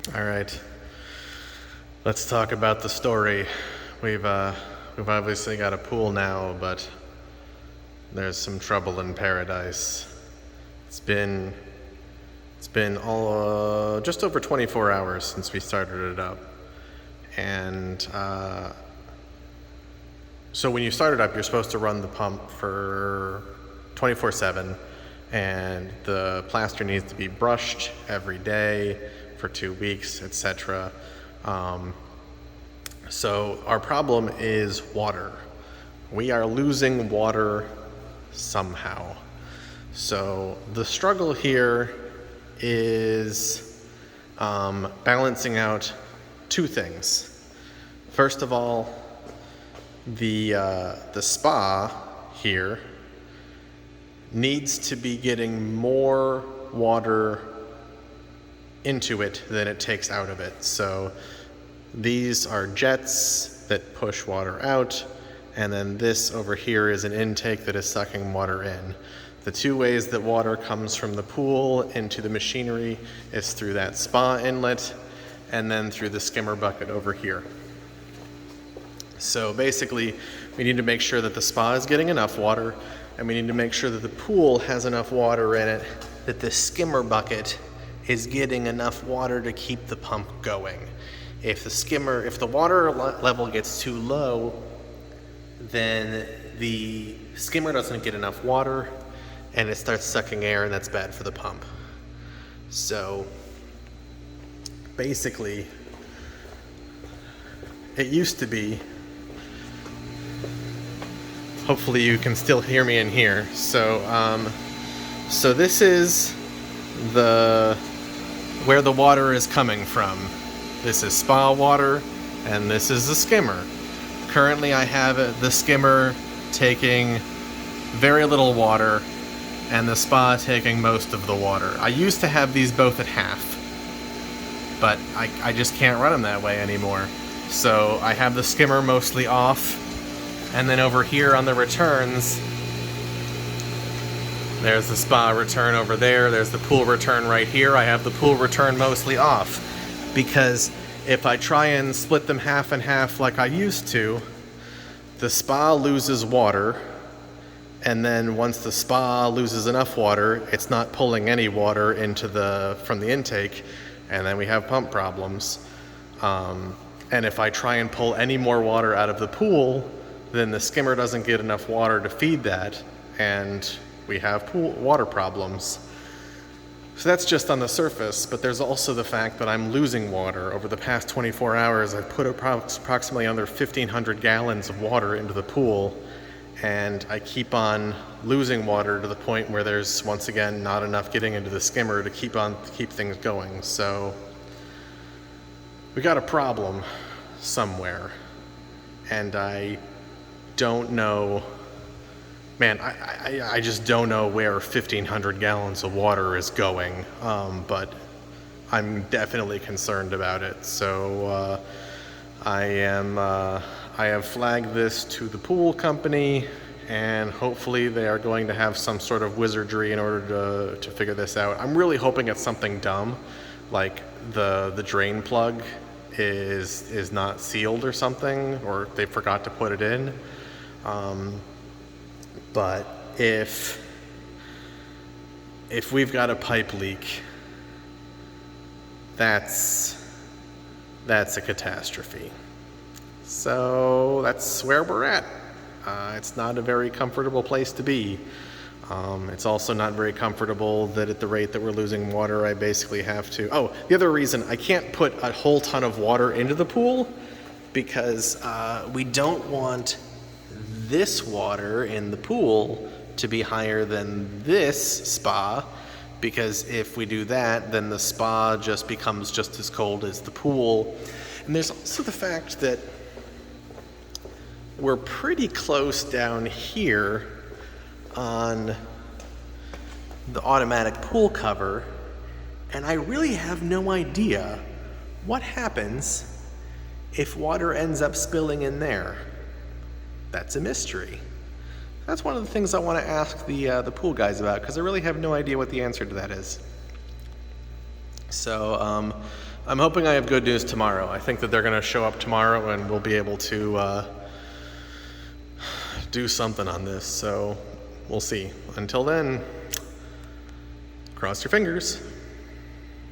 All right, let's talk about the story. We've obviously got a pool now, but there's some trouble in paradise. It's been all just over 24 hours since we started it up, and so when you start it up, you're supposed to run the pump for 24/7, and the plaster needs to be brushed every day for 2 weeks, etc. So our problem is water. We are losing water somehow. So the struggle here is balancing out two things. First of all, the spa here needs to be getting more water into it than it takes out of it. So these are jets that push water out, and then this over here is an intake that is sucking water in. The two ways that water comes from the pool into the machinery is through that spa inlet and then through the skimmer bucket over here. So basically, we need to make sure that the spa is getting enough water, and we need to make sure that the pool has enough water in it, that the skimmer bucket is getting enough water to keep the pump going. If the water level gets too low, then the skimmer doesn't get enough water and it starts sucking air, and that's bad for the pump. So basically, it used to be, hopefully you can still hear me in here. So this is where the water is coming from. This is spa water, and this is the skimmer. Currently I have the skimmer taking very little water, and the spa taking most of the water. I used to have these both at half, but I just can't run them that way anymore. So I have the skimmer mostly off, and then over here on the returns, there's the spa return over there, there's the pool return right here. I have the pool return mostly off, because if I try and split them half and half like I used to, the spa loses water, and then once the spa loses enough water, it's not pulling any water from the intake, and then we have pump problems. And if I try and pull any more water out of the pool, then the skimmer doesn't get enough water to feed that, and we have pool water problems. So that's just on the surface, but there's also the fact that I'm losing water. Over the past 24 hours, I've put approximately under 1,500 gallons of water into the pool, and I keep on losing water to the point where there's, once again, not enough getting into the skimmer to keep things going. So we got a problem somewhere, and I don't know, man, I just don't know where 1,500 gallons of water is going, but I'm definitely concerned about it. So I have flagged this to the pool company, and hopefully they are going to have some sort of wizardry in order to figure this out. I'm really hoping it's something dumb, like the drain plug is not sealed or something, or they forgot to put it in. But if we've got a pipe leak, that's a catastrophe. So that's where we're at. It's not a very comfortable place to be. It's also not very comfortable that at the rate that we're losing water, I basically have to... Oh, the other reason, I can't put a whole ton of water into the pool because we don't want this water in the pool to be higher than this spa, because if we do that, then the spa just becomes just as cold as the pool. And there's also the fact that we're pretty close down here on the automatic pool cover, and I really have no idea what happens if water ends up spilling in there. That's a mystery. That's one of the things I want to ask the pool guys about, because I really have no idea what the answer to that is. So I'm hoping I have good news tomorrow. I think that they're going to show up tomorrow and we'll be able to do something on this. So we'll see. Until then, cross your fingers.